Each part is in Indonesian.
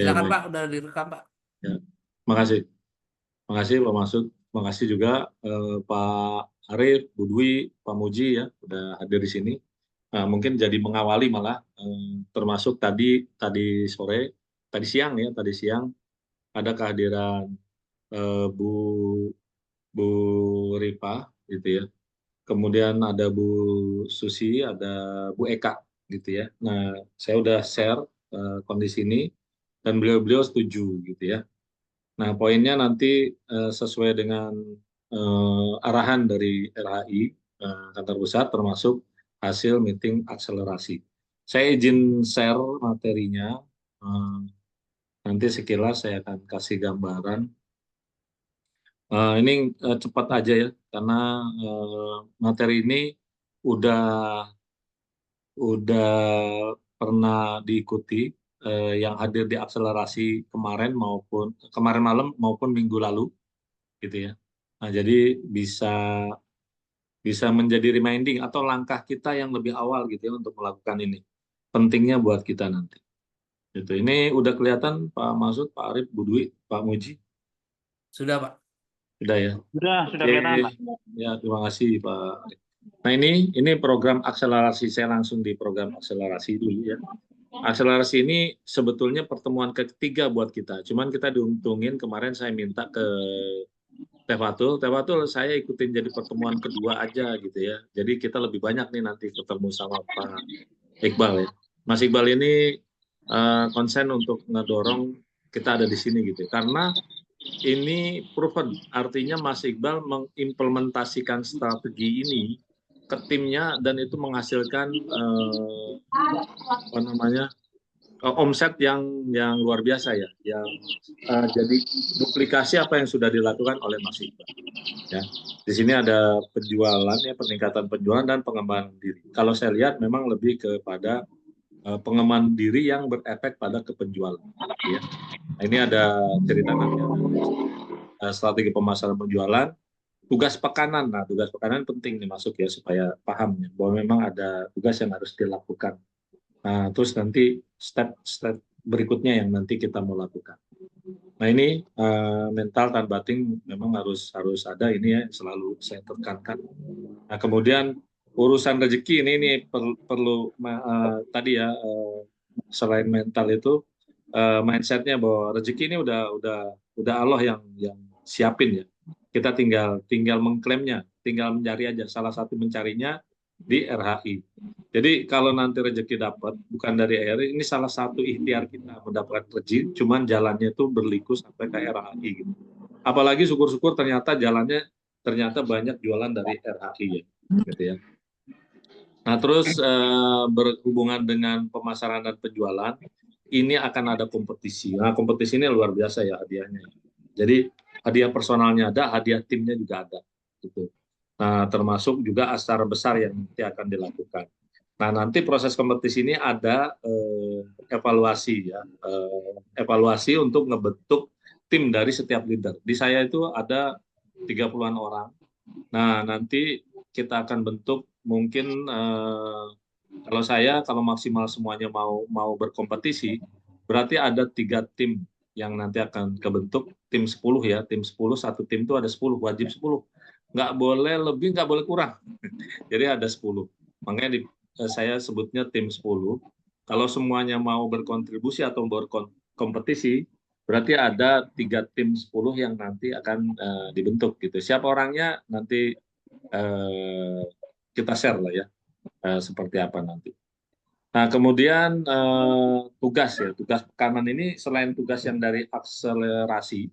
Silakan baik. Pak, udah direkam Pak. Ya. Makasih. Makasih Pak Masud. Makasih juga Pak Arif, Bu Dwi, Pak Muji ya udah hadir di sini. Mungkin jadi mengawali malah termasuk tadi sore, tadi siang ada kehadiran Bu Bu Ripa gitu ya. Kemudian ada Bu Susi, ada Bu Eka gitu ya. Nah, saya udah share kondisi ini dan beliau-beliau setuju gitu ya. Nah, poinnya nanti sesuai dengan arahan dari RHI kantor pusat termasuk hasil meeting akselerasi. Saya izin share materinya. eh, Nanti sekilas saya akan kasih gambaran. Ini cepat aja ya, karena materi ini udah udah pernah diikuti yang hadir di akselerasi kemarin malam maupun minggu lalu gitu ya. Nah, jadi bisa bisa menjadi reminding atau langkah kita yang lebih awal gitu ya untuk melakukan ini. Pentingnya buat kita nanti. Gitu. Ini udah kelihatan Pak Masud, Pak Arif, Bu Dwi, Pak Muji. Sudah Pak. Sudah ya. Sudah Oke. kelihatan Pak. Ya, terima kasih Pak Arif. Nah, ini program akselerasi, saya langsung di program akselerasi dulu ya. Akselerasi ini sebetulnya pertemuan ketiga buat kita. Cuman kita diuntungin kemarin saya minta ke Teh Fatul saya ikutin jadi pertemuan kedua aja gitu ya. Jadi kita lebih banyak nih nanti ketemu sama Pak Iqbal ya. Mas Iqbal ini konsen untuk ngedorong kita ada di sini gitu. Karena ini proven, artinya Mas Iqbal mengimplementasikan strategi ini ke timnya dan itu menghasilkan omset yang luar biasa ya, yang jadi duplikasi apa yang sudah dilakukan oleh Mas Iqbal. Ya, di sini ada penjualan ya, peningkatan penjualan dan pengembangan diri. Kalau saya lihat memang lebih kepada pengembangan diri yang berefek pada kepenjualan. Ya. Nah, ini ada cerita nanti ada strategi pemasaran penjualan. Tugas pekanan, nah tugas pekanan penting nih masuk ya supaya paham ya, bahwa memang ada tugas yang harus dilakukan. Nah, terus nanti step-step berikutnya yang nanti kita mau lakukan. Nah, ini mental dan batin memang harus ada ini ya, selalu saya tekankan. Nah, kemudian urusan rezeki ini perlu tadi ya, selain mental itu mindsetnya bahwa rezeki ini udah Allah yang siapin ya. Kita tinggal mengklaimnya, tinggal mencari aja. Salah satu mencarinya di RHI. Jadi kalau nanti rezeki dapat bukan dari RHI, ini salah satu ikhtiar kita mendapatkan rezeki, cuman jalannya itu berliku sampai ke RHI gitu. Apalagi syukur-syukur ternyata jalannya banyak jualan dari RHI ya, gitu ya. Nah, terus berhubungan dengan pemasaran dan penjualan, ini akan ada kompetisi. Nah, kompetisi ini luar biasa ya hadiahnya. Jadi hadiah personalnya ada, hadiah timnya juga ada. Gitu. Nah, termasuk juga acara besar yang nanti akan dilakukan. Nah, nanti proses kompetisi ini ada evaluasi ya, evaluasi untuk ngebentuk tim dari setiap leader. Di saya itu ada 30-an orang. Nah, nanti kita akan bentuk mungkin kalau maksimal semuanya mau berkompetisi, berarti ada 3 tim yang nanti akan kebentuk, tim 10 ya, tim 10, satu tim itu ada 10, wajib 10. Nggak boleh lebih, nggak boleh kurang. Jadi ada 10. Makanya saya sebutnya tim 10. Kalau semuanya mau berkontribusi atau berkompetisi, berarti ada 3 tim 10 yang nanti akan dibentuk gitu. Siapa orangnya nanti kita share lah ya, seperti apa nanti. Nah, kemudian tugas pekanan ini selain tugas yang dari akselerasi,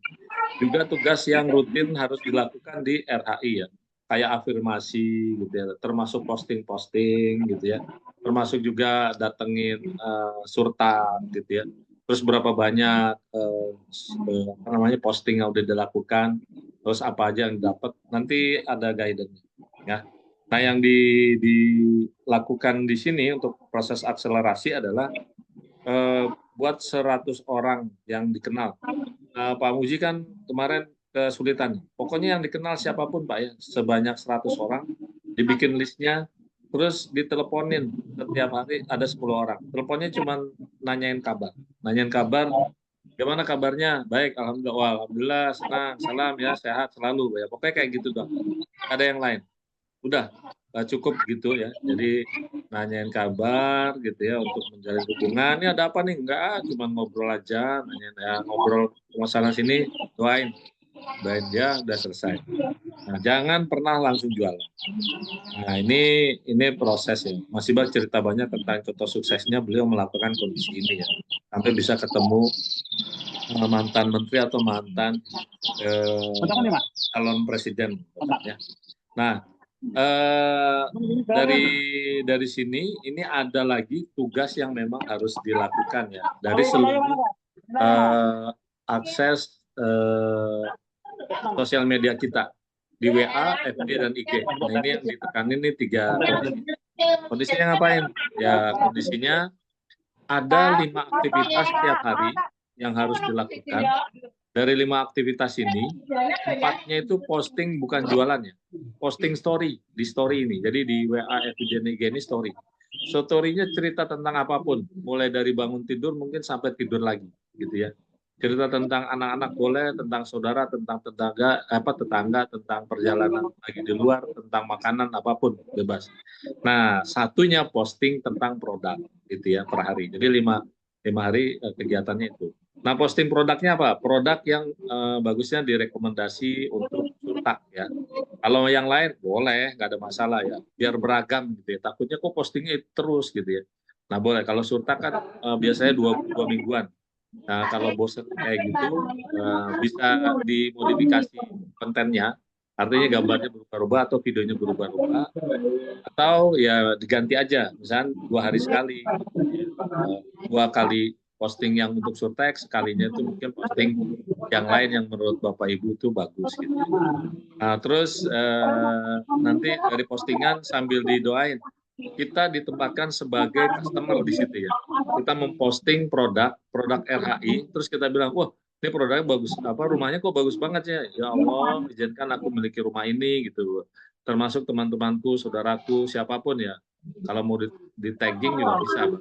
juga tugas yang rutin harus dilakukan di RHI ya, kayak afirmasi gitu ya, termasuk posting-posting gitu ya, termasuk juga datengin surtan gitu ya, terus berapa banyak posting yang udah dilakukan, terus apa aja yang dapat, nanti ada guidance ya. Nah, yang dilakukan di sini untuk proses akselerasi adalah buat 100 orang yang dikenal. Pak Muji kan kemarin kesulitan. Pokoknya yang dikenal siapapun Pak ya, sebanyak 100 orang, dibikin listnya, terus diteleponin setiap hari ada 10 orang. Teleponnya cuma nanyain kabar. Gimana kabarnya? Baik, alhamdulillah. Wah, alhamdulillah, senang, salam ya, sehat selalu ya. Pokoknya kayak gitu dong. Ada yang lain. Udah, cukup gitu ya. Jadi nanyain kabar gitu ya untuk menjalin hubungan. Ini ada apa nih? Enggak, cuma ngobrol aja, nanyain ya, ngobrol masalah sini, doain dia udah selesai. Nah, jangan pernah langsung jualan. Nah, ini proses ya. Mas Iba cerita banyak tentang contoh suksesnya beliau melakukan kondisi ini ya. Sampai bisa ketemu mantan menteri atau mantan calon presiden ya. Nah, dari sini ini ada lagi tugas yang memang harus dilakukan ya dari seluruh akses sosial media kita di WA, FB dan IG. Nah, ini yang ditekanin nih 3 kondisi. Kondisinya ngapain? Ya kondisinya ada 5 aktivitas setiap hari yang harus dilakukan. Dari 5 aktivitas ini, 4-nya itu posting bukan jualannya, posting story di story ini. Jadi di WA, FB dan IG ini story. Story-nya cerita tentang apapun, mulai dari bangun tidur mungkin sampai tidur lagi, gitu ya. Cerita tentang anak-anak boleh, tentang saudara, tentang tetangga, tentang perjalanan lagi di luar, tentang makanan apapun bebas. Nah, satunya posting tentang produk, gitu ya per hari. Jadi 5 hari kegiatannya itu. Nah, posting produknya apa? Produk yang bagusnya direkomendasi untuk surtak ya. Kalau yang lain boleh, nggak ada masalah ya. Biar beragam gitu ya. Takutnya kok postingnya terus gitu ya. Nah, boleh. Kalau surtak kan biasanya 2 mingguan. Nah, kalau bosen kayak gitu, bisa dimodifikasi kontennya, artinya gambarnya berubah-ubah atau videonya berubah-ubah, atau ya diganti aja, misalnya 2 hari sekali, 2 kali posting yang untuk surtek, sekalinya itu mungkin posting yang lain yang menurut Bapak Ibu itu bagus gitu. Nah, terus nanti dari postingan sambil didoain, kita ditempatkan sebagai customer di situ ya. Kita memposting produk RHI, terus kita bilang, wah ini produknya bagus, rumahnya kok bagus banget ya. Ya Allah, izinkan aku memiliki rumah ini gitu. Termasuk teman-temanku, saudaraku, siapapun ya. Kalau mau di tagging juga bisa.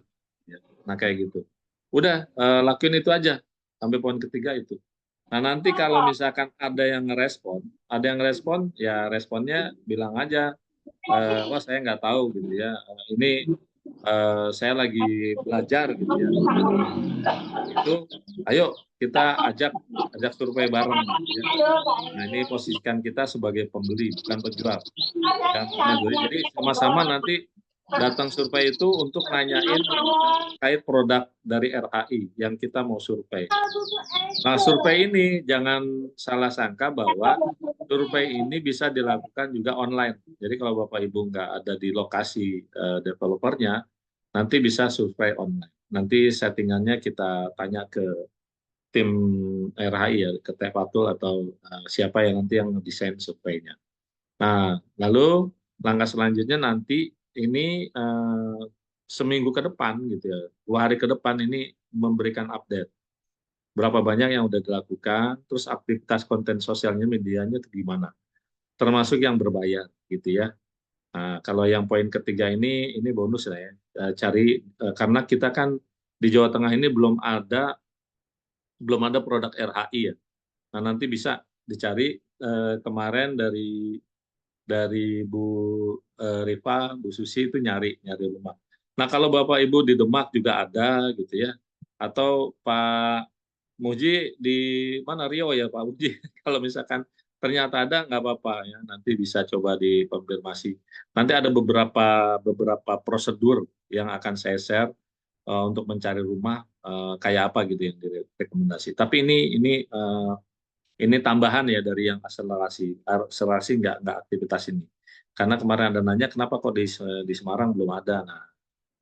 Nah kayak gitu. Udah, lakuin itu aja sampai poin ketiga itu. Nah nanti kalau misalkan ada yang ngerespon, ya responnya bilang aja, wah saya nggak tahu gitu ya, ini saya lagi belajar gitu ya. Itu, ayo kita ajak survei bareng gitu ya. Nah ini posisikan kita sebagai pembeli bukan penjual. Jadi sama-sama nanti datang survei itu untuk nanyain terkait produk dari RHI yang kita mau survei. Nah, survei ini jangan salah sangka bahwa survei ini bisa dilakukan juga online. Jadi kalau Bapak Ibu nggak ada di lokasi developernya, nanti bisa survei online. Nanti settingannya kita tanya ke tim RHI ya, ke Tefatul atau siapa yang nanti yang desain surveinya. Nah, lalu langkah selanjutnya nanti ini seminggu ke depan gitu ya, 2 hari ke depan ini memberikan update berapa banyak yang sudah dilakukan, terus aktivitas konten sosialnya medianya itu gimana, termasuk yang berbayar gitu ya. Nah, kalau yang poin ketiga ini bonus lah ya, cari karena kita kan di Jawa Tengah ini belum ada produk RHI ya. Nah, nanti bisa dicari kemarin dari Bu Rifa, Bu Susi itu nyari rumah. Nah, kalau Bapak Ibu di Demak juga ada gitu ya, atau Pak Muji di mana, Riau ya Pak Muji. Kalau misalkan ternyata ada nggak apa-apa ya, nanti bisa coba dikonfirmasi. Nanti ada beberapa prosedur yang akan saya share untuk mencari rumah kayak apa gitu yang direkomendasi. Tapi ini tambahan ya dari yang akselerasi nggak aktivitas ini. Karena kemarin ada nanya kenapa kok di Semarang belum ada. Nah,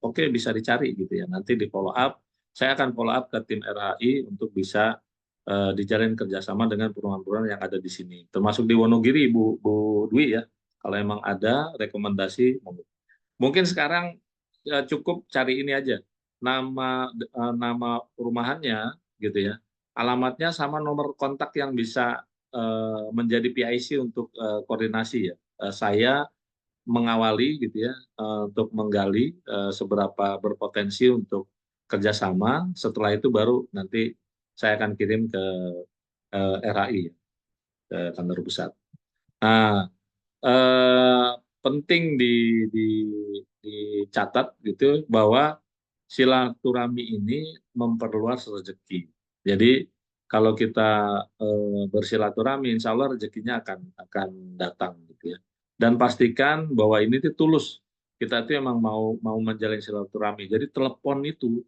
oke bisa dicari gitu ya. Nanti di follow up, saya akan follow up ke tim RHI untuk bisa dijalin kerjasama dengan perumahan-perumahan yang ada di sini. Termasuk di Wonogiri, Bu Dwi ya. Kalau emang ada rekomendasi, mungkin sekarang cukup cari ini aja, nama perumahannya gitu ya, alamatnya sama nomor kontak yang bisa menjadi PIC untuk koordinasi ya. Saya mengawali gitu ya, untuk menggali seberapa berpotensi untuk kerjasama. Setelah itu baru nanti saya akan kirim ke RHI, ke kantor pusat. Nah, penting dicatat gitu bahwa silaturahmi ini memperluas rezeki. Jadi kalau kita bersilaturahmi, insya Allah rezekinya akan datang gitu ya. Dan pastikan bahwa ini tuh tulus. Kita tuh emang mau menjalin silaturahmi. Jadi telepon itu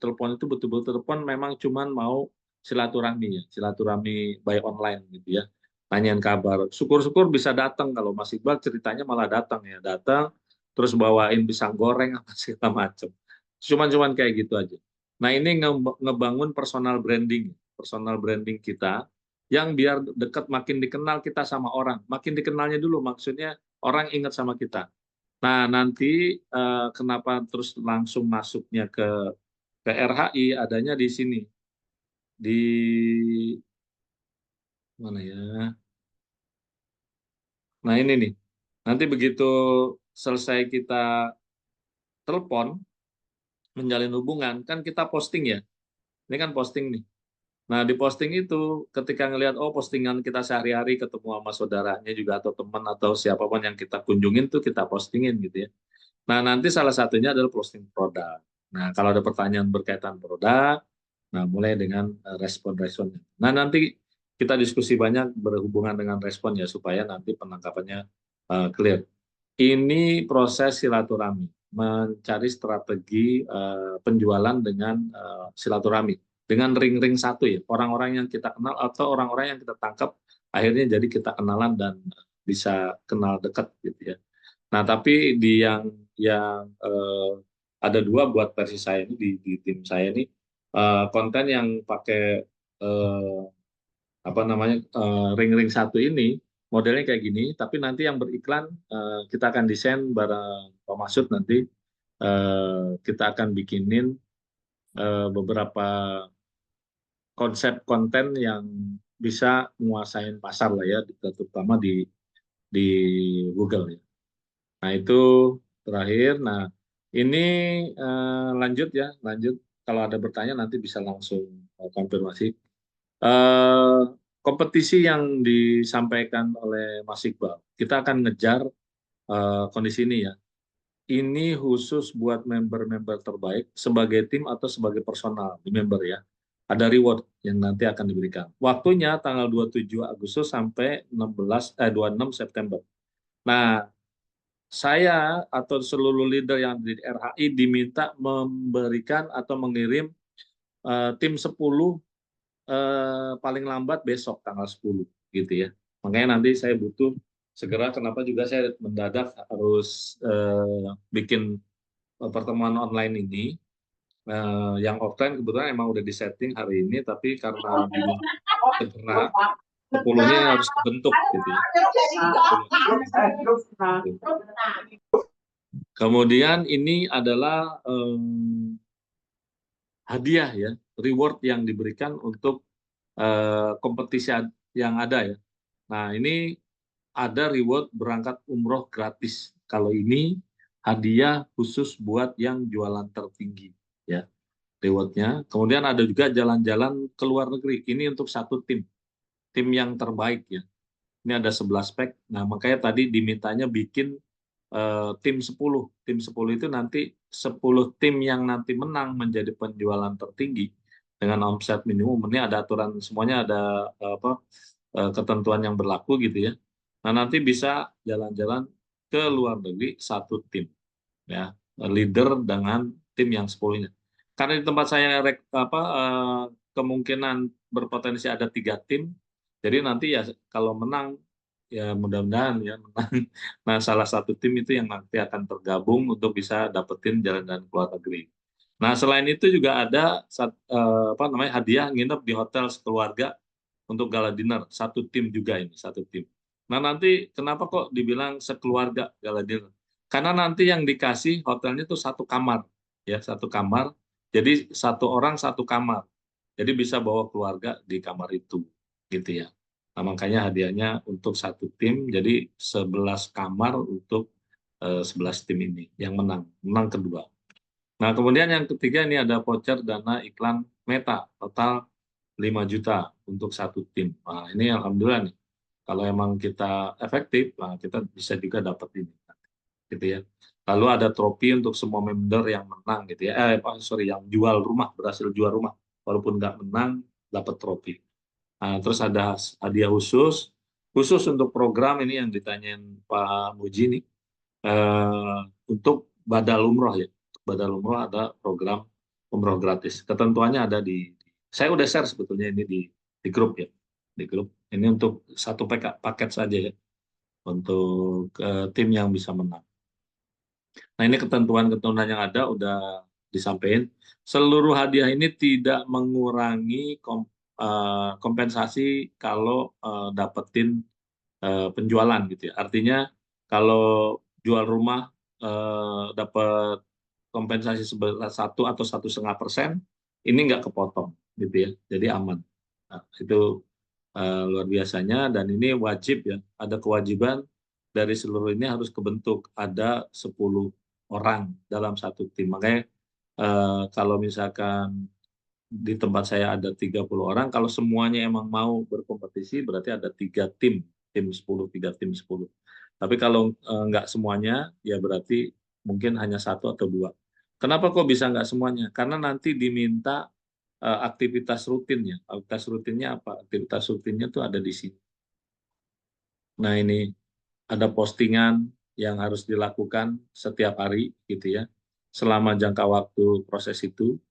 betul-betul telepon memang cuman mau silaturahmi ya, silaturahmi by online gitu ya. Tanyain kabar. Syukur-syukur bisa datang, kalau Mas Iqbal ceritanya malah datang ya, datang terus bawain pisang goreng apa segala macam. Cuman kayak gitu aja. Nah, ini ngebangun personal branding kita yang biar dekat, makin dikenal kita sama orang. Makin dikenalnya dulu, maksudnya orang ingat sama kita. Nah, nanti kenapa terus langsung masuknya ke RHI, adanya di sini. Di mana ya? Nah, ini nih. Nanti begitu selesai kita telepon, menjalin hubungan, kan kita posting ya. Ini kan posting nih. Nah, di posting itu ketika ngelihat postingan kita sehari-hari ketemu sama saudaranya juga atau teman atau siapapun yang kita kunjungin tuh kita postingin gitu ya. Nah, nanti salah satunya adalah posting produk. Nah, kalau ada pertanyaan berkaitan produk, nah mulai dengan respon-responnya. Nah, nanti kita diskusi banyak berhubungan dengan respon ya supaya nanti penangkapannya clear. Ini proses silaturahmi, mencari strategi penjualan dengan silaturahmi, dengan ring-ring satu ya, orang-orang yang kita kenal atau orang-orang yang kita tangkap, akhirnya jadi kita kenalan dan bisa kenal dekat gitu ya. Nah, tapi yang ada dua buat versi saya ini di tim saya ini, konten yang pakai eh, apa namanya ring-ring satu ini modelnya kayak gini, tapi nanti yang beriklan kita akan desain bareng Pak Masud nanti, kita akan bikinin beberapa konsep konten yang bisa menguasain pasar lah ya, terutama di Google ya. Nah, itu terakhir. Nah, ini lanjut ya, lanjut. Kalau ada bertanya nanti bisa langsung konfirmasi. Eh, Kompetisi yang disampaikan oleh Mas Iqbal, kita akan ngejar kondisi ini ya. Ini khusus buat member-member terbaik sebagai tim atau sebagai personal di member ya. Ada reward yang nanti akan diberikan. Waktunya tanggal 27 Agustus sampai 26 September. Nah, saya atau seluruh leader yang di RHI diminta memberikan atau mengirim tim 10 paling lambat besok tanggal 10 gitu ya. Makanya nanti saya butuh segera, kenapa juga saya mendadak harus bikin pertemuan online ini. Yang offline kebetulan emang udah disetting hari ini, tapi karena segera 10-nya harus dibentuk gitu ya. Kemudian ini adalah hadiah ya, reward yang diberikan untuk kompetisi yang ada ya. Nah, ini ada reward berangkat umroh gratis. Kalau ini hadiah khusus buat yang jualan tertinggi ya, rewardnya. Kemudian ada juga jalan-jalan ke luar negeri. Ini untuk satu tim yang terbaik ya. Ini ada 11 pack. Nah, makanya tadi dimintanya bikin tim 10. Tim 10 itu nanti 10 tim yang nanti menang menjadi penjualan tertinggi dengan omset minimum. Ini ada aturan semuanya, ada ketentuan yang berlaku gitu ya. Nah, nanti bisa jalan-jalan ke luar negeri satu tim ya, leader dengan tim yang 10-nya. Karena di tempat saya kemungkinan berpotensi ada 3 tim, jadi nanti ya kalau menang ya mudah-mudahan ya menang. Nah, salah satu tim itu yang nanti akan tergabung untuk bisa dapetin jalan-jalan ke luar negeri. Nah, selain itu juga ada hadiah nginep di hotel sekeluarga untuk gala dinner, satu tim juga ini, satu tim. Nah, nanti kenapa kok dibilang sekeluarga gala dinner? Karena nanti yang dikasih hotelnya itu satu kamar, ya satu kamar. Jadi satu orang satu kamar. Jadi bisa bawa keluarga di kamar itu, gitu ya. Nah, makanya hadiahnya untuk satu tim, jadi 11 kamar untuk 11 tim ini yang menang kedua. Nah, kemudian yang ketiga ini ada voucher dana iklan Meta, total 5 juta untuk satu tim. Nah, ini alhamdulillah nih. Kalau emang kita efektif, nah kita bisa juga dapat ini, gitu ya. Lalu ada trofi untuk semua member yang menang, gitu ya. Sorry, yang jual rumah, berhasil jual rumah, walaupun nggak menang, dapat trofi. Nah, terus ada hadiah khusus untuk program ini yang ditanyain Pak Muji nih, untuk badal umroh ya. Untuk badal umroh ada program umroh gratis. Ketentuannya ada saya udah share sebetulnya ini di grup ya, di grup. Ini untuk satu paket saja ya, untuk tim yang bisa menang. Nah, ini ketentuan-ketentuan yang ada udah disampaikan. Seluruh hadiah ini tidak mengurangi kompensasi kalau dapetin penjualan gitu ya. Artinya kalau jual rumah dapat kompensasi sebesar 1 atau 1,5%, ini nggak kepotong gitu ya. Jadi aman. Nah, itu luar biasanya, dan ini wajib ya, ada kewajiban dari seluruh ini harus kebentuk ada 10 orang dalam satu tim. Makanya kalau misalkan di tempat saya ada 30 orang, kalau semuanya emang mau berkompetisi berarti ada 3 tim, tim 10, 3 tim 10. Tapi kalau nggak semuanya, ya berarti mungkin hanya 1 atau 2. Kenapa kok bisa nggak semuanya? Karena nanti diminta aktivitas rutinnya. Aktivitas rutinnya apa? Aktivitas rutinnya tuh ada di sini. Nah, ini ada postingan yang harus dilakukan setiap hari gitu ya, selama jangka waktu proses itu,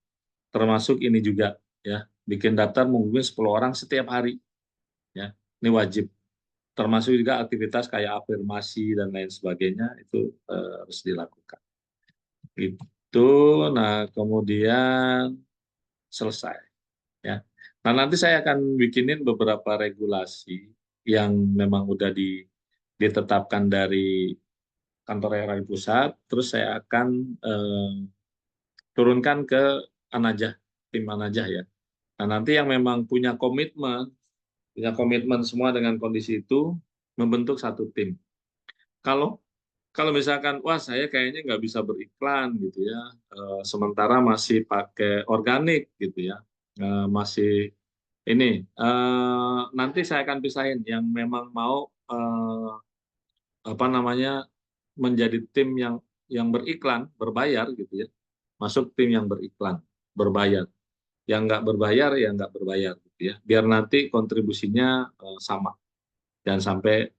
termasuk ini juga ya, bikin daftar menghubungi 10 orang setiap hari ya. Ini wajib. Termasuk juga aktivitas kayak afirmasi dan lain sebagainya itu harus dilakukan. Itu, nah kemudian selesai ya. Nah, nanti saya akan bikinin beberapa regulasi yang memang udah ditetapkan dari kantor RI pusat, terus saya akan turunkan ke Anajah, tim Anajah ya. Nah, nanti yang memang punya komitmen semua dengan kondisi itu, membentuk satu tim. Kalau kalau misalkan, wah saya kayaknya nggak bisa beriklan gitu ya, sementara masih pakai organik gitu ya, masih ini, nanti saya akan pisahin yang memang mau apa namanya, menjadi tim yang beriklan, berbayar gitu ya, masuk tim yang beriklan, berbayar. Yang nggak berbayar ya nggak berbayar gitu ya, biar nanti kontribusinya sama, jangan sampai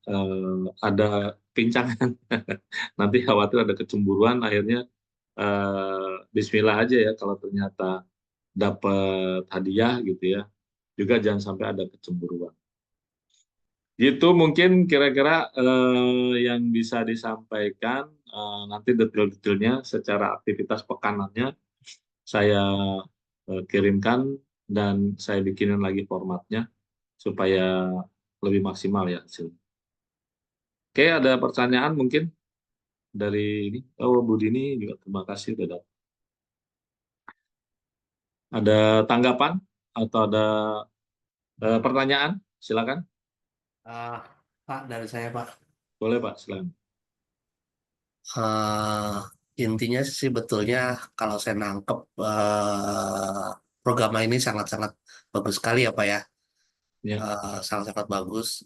ada pincangan. Nanti khawatir ada kecemburuan, akhirnya Bismillah aja ya kalau ternyata dapat hadiah gitu ya, juga jangan sampai ada kecemburuan. Gitu mungkin kira-kira yang bisa disampaikan. Nanti detail-detailnya secara aktivitas pekanannya saya kirimkan, dan saya bikinin lagi formatnya supaya lebih maksimal ya hasilnya. Oke, ada pertanyaan mungkin dari ini. Oh, Bu Dini juga terima kasih sudah datang. Ada tanggapan atau ada pertanyaan? Silakan. Ah, Pak, dari saya, Pak. Boleh Pak, silakan. Eh, Intinya sih sebetulnya kalau saya nangkep program ini sangat-sangat bagus sekali ya, Pak ya. Ya, Sangat-sangat bagus.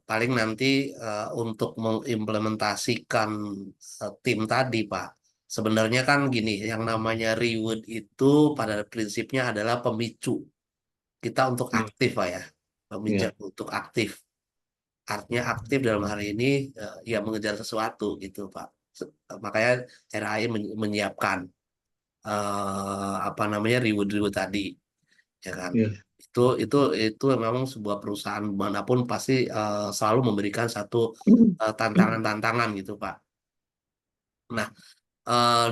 Paling nanti untuk mengimplementasikan tim tadi, Pak. Sebenarnya kan gini, yang namanya reward itu pada prinsipnya adalah pemicu kita untuk ya, aktif, Pak ya. Pemicu ya, untuk aktif. Artinya aktif dalam hari ini ya mengejar sesuatu gitu, Pak. Makanya RAI menyiapkan apa namanya reward-reward tadi, ya kan. ya, Itu memang sebuah perusahaan manapun pasti selalu memberikan satu tantangan-tantangan gitu, Pak. Nah,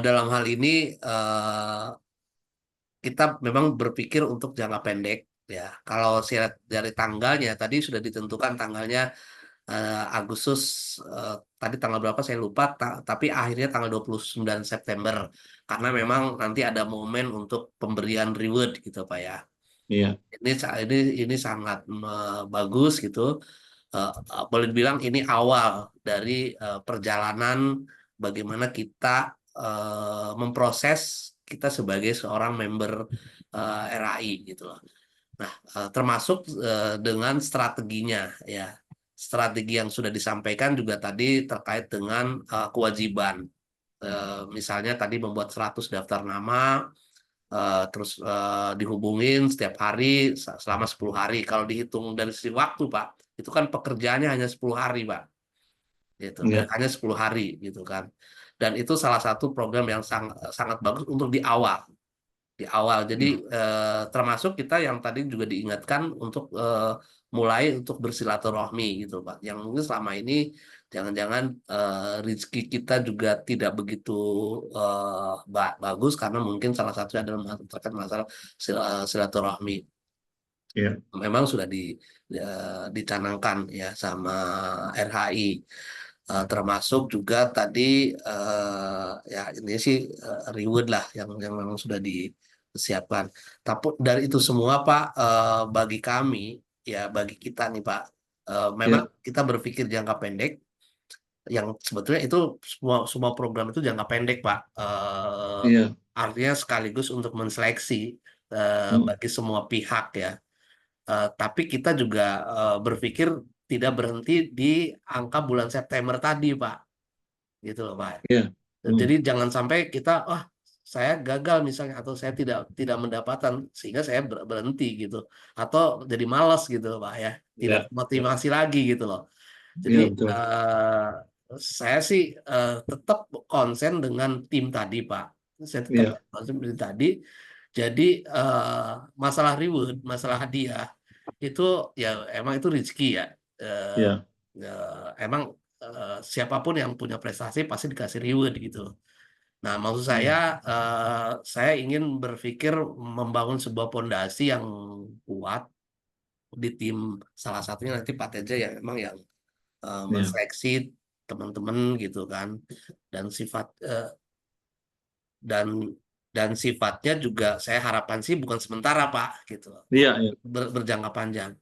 dalam hal ini eh, kita memang berpikir untuk jangka pendek ya. Kalau saya lihat dari tanggalnya tadi sudah ditentukan tanggalnya Agustus, tadi tanggal berapa saya lupa, tapi akhirnya tanggal 29 September karena memang nanti ada momen untuk pemberian reward gitu, Pak ya. iya, Ini sangat bagus gitu. Boleh dibilang ini awal dari perjalanan bagaimana kita memproses kita sebagai seorang member RAI gitu loh. Nah, termasuk dengan strateginya ya. Strategi yang sudah disampaikan juga tadi terkait dengan kewajiban. Misalnya tadi membuat 100 daftar nama, terus dihubungin setiap hari selama 10 hari. Kalau dihitung dari sisi waktu, Pak, itu kan pekerjaannya hanya 10 hari, Pak. Gitu. Ya. Hanya 10 hari gitu kan. Dan itu salah satu program yang sangat bagus untuk di awal. Jadi termasuk kita yang tadi juga diingatkan untuk mulai untuk bersilaturahmi gitu Pak. Yang mungkin selama ini jangan-jangan rezeki kita juga tidak begitu bagus karena mungkin salah satunya adalah terkait masalah silaturahmi. Ya. Memang sudah dicanangkan ya sama RHI. Termasuk juga tadi ya ini sih reward lah yang memang sudah disiapkan. Tapi dari itu semua Pak, bagi kami ya bagi kita nih Pak, memang Ya. kita berpikir jangka pendek yang sebetulnya itu semua semua program itu jangka pendek Pak. Iya. Artinya sekaligus untuk menseleksi Hmm. bagi semua pihak ya. Tapi kita juga berpikir tidak berhenti di angka bulan September tadi, Pak. Gitu loh, Pak. Iya. Jadi Hmm. jangan sampai kita, saya gagal misalnya atau saya tidak tidak mendapatkan sehingga saya berhenti gitu atau jadi malas gitu loh, Pak ya. Tidak Ya. Ya. motivasi lagi gitu loh. Jadi Iya, betul. saya sih tetap konsen dengan tim tadi, Pak. Saya tetap Iya. konsen dengan tim tadi. Jadi masalah reward, masalah hadiah itu ya emang itu rezeki ya. Eh, Iya. emang siapapun yang punya prestasi pasti dikasih reward gitu. Nah, maksud Hmm. saya ingin berpikir membangun sebuah pondasi yang kuat di tim salah satunya nanti Pak Teja yang memang yang Iya. menseleksi teman-teman gitu kan dan dan dan sifatnya juga saya harapan sih bukan sementara Pak gitu Iya. Iya. berjangka panjang.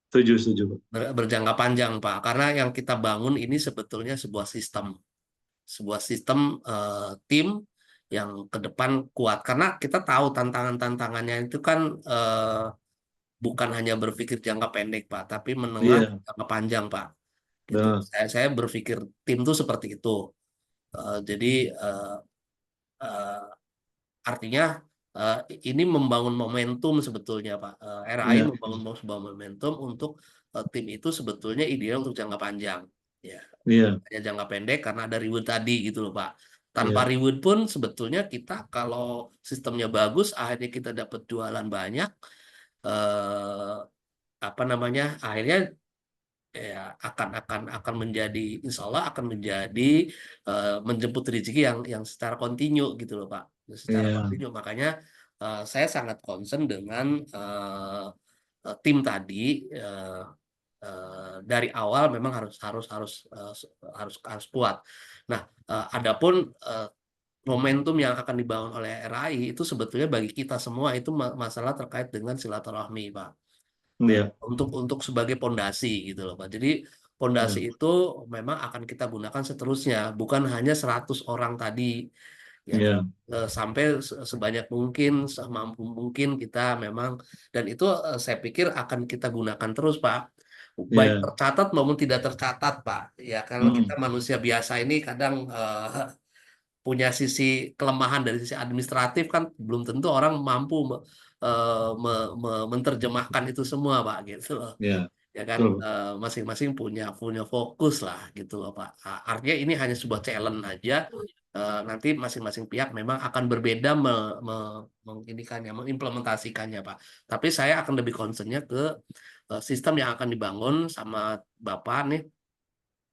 Setuju, setuju, Pak. Berjangka panjang, Pak. Karena yang kita bangun ini sebetulnya sebuah sistem tim yang ke depan kuat. Karena kita tahu tantangan-tantangannya itu kan bukan hanya berpikir jangka pendek, Pak, tapi menengah Iya. jangka panjang, Pak. Gitu. Benar. Saya berpikir tim itu seperti itu. Jadi eh, eh, artinya eh, ini membangun momentum sebetulnya, Pak. RAI Iya. membangun sebuah momentum untuk tim itu sebetulnya ideal untuk jangka panjang. Ya, Iya. hanya jangka pendek karena ada reward tadi gitu loh, Pak. Tanpa Iya. reward pun sebetulnya kita kalau sistemnya bagus, akhirnya kita dapat jualan banyak, eh, apa namanya, akhirnya ya akan menjadi insya Allah akan menjadi menjemput rezeki yang secara kontinu gitu loh Pak, secara Iya. kontinu. Makanya saya sangat concern dengan tim tadi. eh, dari awal memang harus kuat. Nah, adapun momentum yang akan dibangun oleh RAI itu sebetulnya bagi kita semua itu masalah terkait dengan silaturahmi, Pak. Nah, Iya. untuk sebagai pondasi gitu loh, Pak. Jadi pondasi Iya. itu memang akan kita gunakan seterusnya, bukan hanya 100 orang tadi ya Iya. sampai sebanyak mungkin, semampu mungkin kita memang dan itu saya pikir akan kita gunakan terus, Pak. Baik Iya. tercatat maupun tidak tercatat, Pak. Ya, kalau kita Hmm. manusia biasa ini kadang punya sisi kelemahan dari sisi administratif kan belum tentu orang mampu menerjemahkan itu semua Pak gitu loh. Iya. Ya kan Betul, Pak. masing-masing punya fokus lah gitu loh Pak. Artinya ini hanya sebuah challenge aja. Nanti masing-masing pihak memang akan berbeda menginikannya, mengimplementasikannya Pak. Tapi saya akan lebih concernnya ke sistem yang akan dibangun sama Bapak nih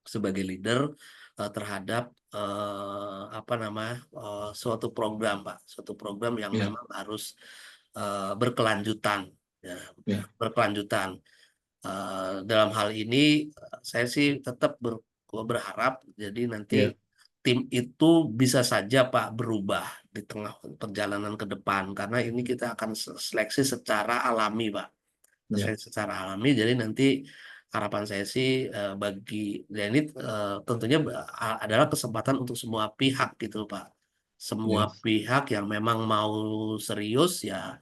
sebagai leader terhadap apa nama suatu program Pak, suatu program yang Iya. memang harus berkelanjutan, ya, Iya. berkelanjutan. Dalam hal ini saya sih tetap berharap jadi nanti Iya. tim itu bisa saja Pak berubah di tengah perjalanan ke depan karena ini kita akan seleksi secara alami Pak, Iya. secara alami. Jadi nanti harapan saya sih bagi dan ini tentunya adalah kesempatan untuk semua pihak gitu Pak. Semua Iya. pihak yang memang mau serius ya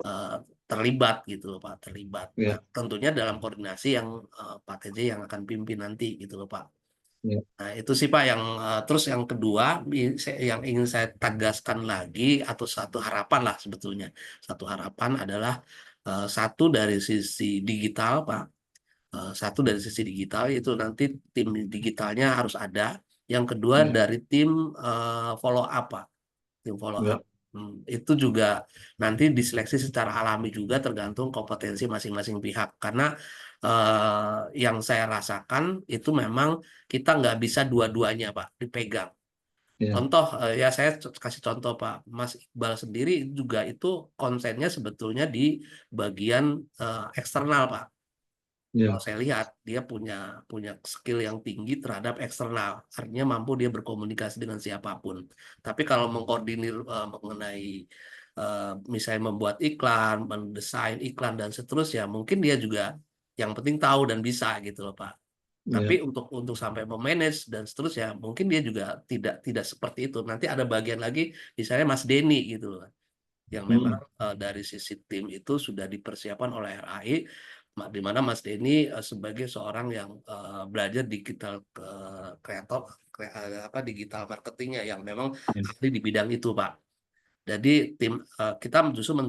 eh, terlibat gitu loh Pak, terlibat. Nah, Ya, tentunya dalam koordinasi yang Pak TJ yang akan pimpin nanti gitu loh Pak. ya, Nah, itu sih Pak yang terus yang kedua yang ingin saya tegaskan lagi atau satu harapan lah sebetulnya. Satu harapan adalah satu dari sisi digital Pak. Satu dari sisi digital itu nanti tim digitalnya harus ada. Yang kedua ya, dari tim follow up Pak. Tim follow up. ya, Itu juga nanti diseleksi secara alami juga tergantung kompetensi masing-masing pihak. Karena yang saya rasakan itu memang kita nggak bisa dua-duanya Pak dipegang. ya, Contoh ya saya kasih contoh Pak, Mas Iqbal sendiri juga itu konsennya sebetulnya di bagian eksternal Pak. Kalau ya, saya lihat dia punya punya skill yang tinggi terhadap eksternal, artinya mampu dia berkomunikasi dengan siapapun. Tapi kalau mengkoordinir mengenai misalnya membuat iklan, mendesain iklan dan seterusnya, mungkin dia juga yang penting tahu dan bisa gitu loh Pak. Tapi ya, untuk sampai memanage dan seterusnya, mungkin dia juga tidak tidak seperti itu. Nanti ada bagian lagi, misalnya Mas Denny gitu loh yang memang mm, dari sisi tim itu sudah dipersiapkan oleh RAI, di mana Mas Denny sebagai seorang yang belajar digital kreator, apa digital marketingnya yang memang ya, ahli di bidang itu, Pak. Jadi tim kita justru eh,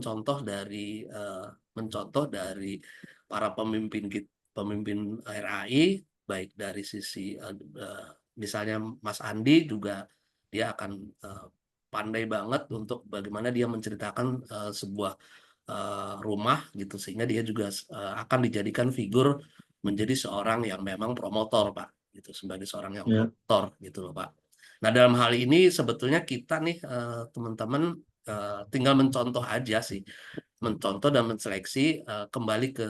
mencontoh dari para pemimpin RAI, baik dari sisi misalnya Mas Andi juga dia akan eh, pandai banget untuk bagaimana dia menceritakan sebuah rumah gitu sehingga dia juga akan dijadikan figur menjadi seorang yang memang promotor Pak gitu sebagai seorang yang ya, promotor gitu loh Pak. Nah dalam hal ini sebetulnya kita nih teman-teman tinggal mencontoh aja sih mencontoh dan menseleksi kembali ke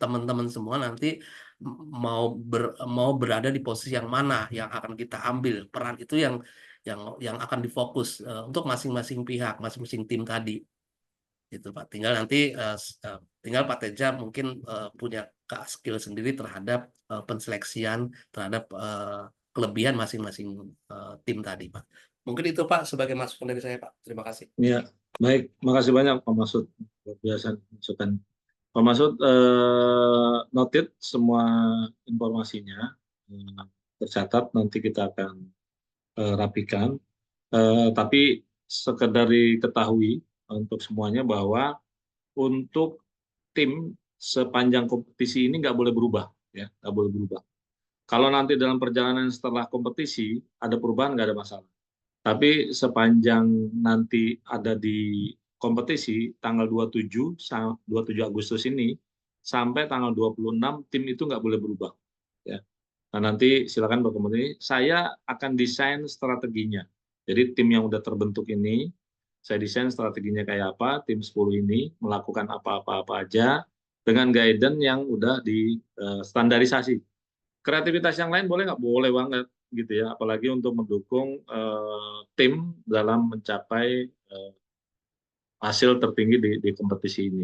teman-teman semua nanti mau berada di posisi yang mana yang akan kita ambil peran itu yang akan difokus untuk masing-masing pihak masing-masing tim tadi gitu Pak. Tinggal nanti tinggal Pak Teja mungkin punya skill sendiri terhadap penseleksian terhadap kelebihan masing-masing tim tadi Pak. Mungkin itu Pak sebagai masukan dari saya Pak. Terima kasih. ya. Baik, makasih banyak Pak Masud. Luar biasa masukan. Pak Masud, noted semua informasinya, eh, tercatat. Nanti kita akan rapikan. Tapi sekedar diketahui untuk semuanya bahwa untuk tim sepanjang kompetisi ini nggak boleh berubah, ya, nggak boleh berubah. Kalau nanti dalam perjalanan setelah kompetisi ada perubahan nggak ada masalah. Tapi sepanjang nanti ada di kompetisi tanggal 27 Agustus ini sampai tanggal 26 tim itu nggak boleh berubah. Ya. Nah, nanti silakan berkomunikasi. Saya akan desain strateginya. Jadi tim yang udah terbentuk ini, saya desain strateginya kayak apa, tim 10 ini melakukan apa-apa aja dengan guidance yang udah di standarisasi. Kreativitas yang lain boleh nggak? Boleh banget gitu ya. Apalagi untuk mendukung tim dalam mencapai hasil tertinggi di kompetisi ini.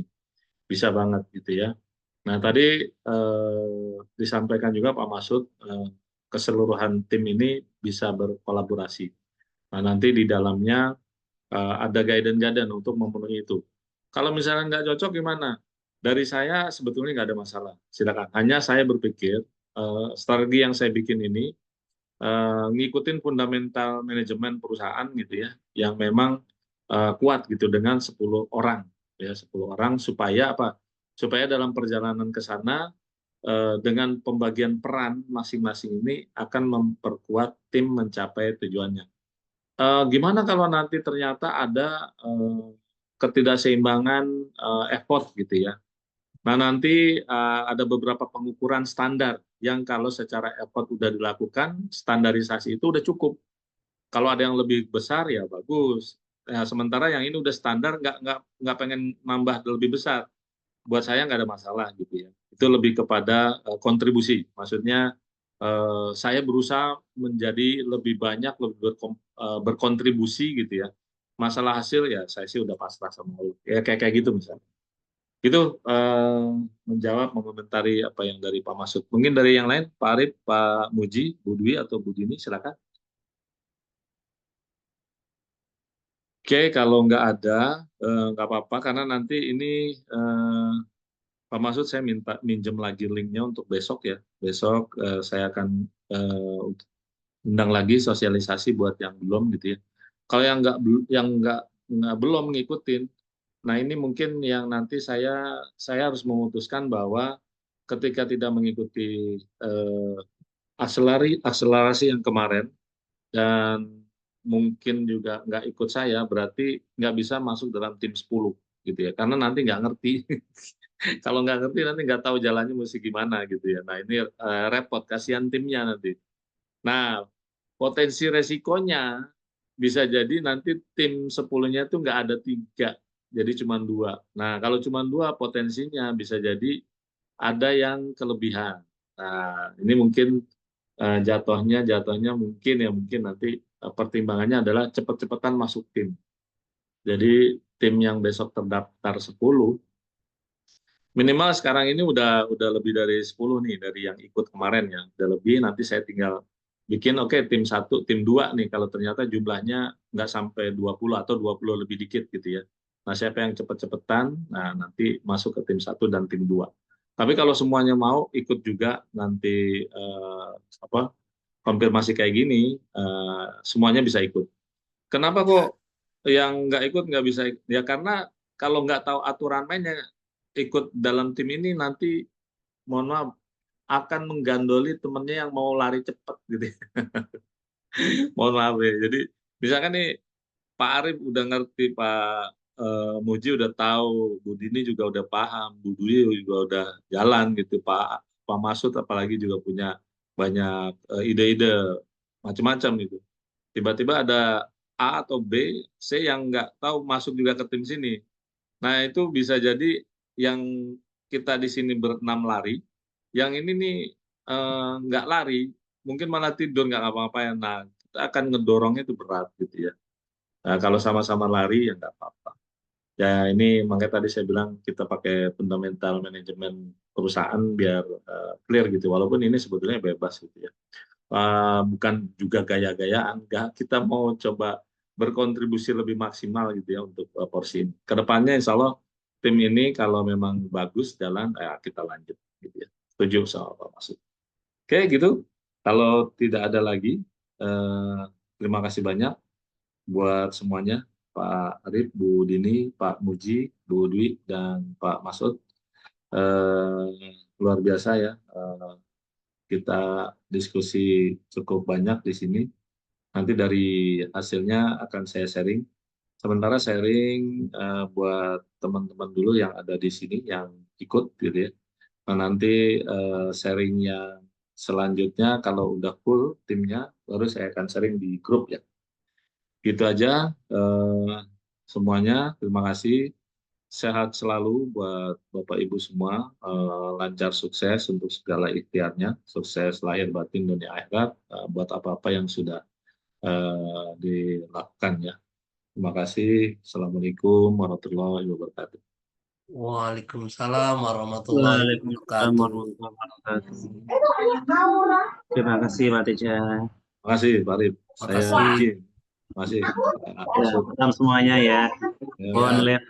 Bisa banget gitu ya. Nah, tadi disampaikan juga Pak Masud, keseluruhan tim ini bisa berkolaborasi. Nah, nanti di dalamnya ada guidance-guidance untuk memenuhi itu. Kalau misalnya nggak cocok gimana? Dari saya sebetulnya nggak ada masalah. Silakan. Hanya saya berpikir strategi yang saya bikin ini ngikutin fundamental manajemen perusahaan gitu ya, yang memang kuat gitu dengan 10 orang ya 10 orang supaya apa? Supaya dalam perjalanan ke sana dengan pembagian peran masing-masing ini akan memperkuat tim mencapai tujuannya. Gimana kalau nanti ternyata ada ketidakseimbangan effort gitu ya. Nah, nanti ada beberapa pengukuran standar yang kalau secara effort udah dilakukan, standarisasi itu udah cukup. Kalau ada yang lebih besar ya bagus. Nah, sementara yang ini udah standar, nggak pengen nambah lebih besar. Buat saya nggak ada masalah gitu ya. Itu lebih kepada kontribusi. Maksudnya saya berusaha menjadi lebih banyak, lebih berkontribusi gitu ya. Masalah hasil ya saya sih udah pasrah sama Allah. Ya kayak kayak gitu misalnya. Itu menjawab, mengomentari apa yang dari Pak Masud. Mungkin dari yang lain, Pak Arif, Pak Muji, Bu Dwi, atau Bu Dini, silakan. Oke, kalau nggak ada, nggak apa-apa, karena nanti ini Pak Masud saya minta minjem lagi linknya untuk besok ya. Besok saya akan eh, undang lagi sosialisasi buat yang belum gitu ya. Kalau yang nggak belum ngikutin, nah ini mungkin yang nanti saya harus memutuskan bahwa ketika tidak mengikuti akselerasi yang kemarin dan mungkin juga nggak ikut saya, berarti nggak bisa masuk dalam tim 10 gitu ya. Karena nanti nggak ngerti. Kalau nggak ngerti nanti nggak tahu jalannya mesti gimana gitu ya. Nah ini repot, kasihan timnya nanti. Nah potensi resikonya bisa jadi nanti tim 10-nya itu nggak ada 3, jadi cuma 2. Nah kalau cuma 2 potensinya bisa jadi ada yang kelebihan. Nah ini mungkin jatuhnya mungkin nanti pertimbangannya adalah cepet-cepetan masuk tim. Jadi tim yang besok terdaftar 10 minimal sekarang ini udah lebih dari 10 nih dari yang ikut kemarin ya. Udah lebih, nanti saya tinggal bikin oke tim 1, tim 2 nih kalau ternyata jumlahnya nggak sampai 20 atau 20 lebih dikit gitu ya. Nah, siapa yang cepet-cepetan, nah nanti masuk ke tim 1 dan tim 2. Tapi kalau semuanya mau ikut juga nanti apa konfirmasi kayak gini, semuanya bisa ikut. Kenapa kok yang nggak ikut nggak bisa? Ya karena kalau nggak tahu aturan mainnya, ikut dalam tim ini nanti mohon maaf akan menggandoli temennya yang mau lari cepat gitu. Mohon maaf ya. Jadi misalkan nih Pak Arif udah ngerti, Pak Muji udah tahu, Bu Dini juga udah paham, Bu Dwi juga udah jalan gitu, Pak Masud apalagi juga punya banyak ide-ide macam-macam gitu. Tiba-tiba ada A atau B, C yang nggak tahu masuk juga ke tim sini. Nah, itu bisa jadi yang kita di sini berenam lari, yang ini nih nggak lari, mungkin malah tidur nggak ngapa-ngapain. Nah, kita akan ngedorongnya itu berat gitu ya. Nah, kalau sama-sama lari ya nggak apa-apa. Ya ini makanya tadi saya bilang kita pakai fundamental manajemen perusahaan biar clear gitu. Walaupun ini sebetulnya bebas gitu ya. Bukan juga gaya-gayaan, enggak. Kita mau coba berkontribusi lebih maksimal gitu ya untuk porsi ini. Kedepannya insya Allah tim ini kalau memang bagus jalan, kita lanjut gitu ya. Setuju sama Pak Masud. Oke gitu. Kalau tidak ada lagi, eh, terima kasih banyak buat semuanya, Pak Arif, Bu Dini, Pak Muji, Bu Dwi, dan Pak Masud. Luar biasa ya. Kita diskusi cukup banyak di sini. Nanti dari hasilnya akan saya sharing. Sementara sharing buat teman-teman dulu yang ada di sini yang ikut gitu ya. Nah, nanti sharing yang selanjutnya kalau udah full timnya baru saya akan sharing di grup ya. Gitu aja semuanya. Terima kasih. Sehat selalu buat Bapak Ibu semua, lancar sukses untuk segala ikhtiarnya, sukses lahir batin dunia akhirat, buat apa-apa yang sudah dilakukan ya. Terima kasih. Assalamualaikum warahmatullahi wabarakatuh. Waalaikumsalam warahmatullahi Waalaikumsalam wabarakatuh. warahmatullahi wabarakatuh. Terima kasih Pak Teja. Terima kasih Pak Arif. Saya Makasih. izin. Terima kasih Pak Ya, Masud. salam semuanya ya. Ya. Mohon Ya. lihat.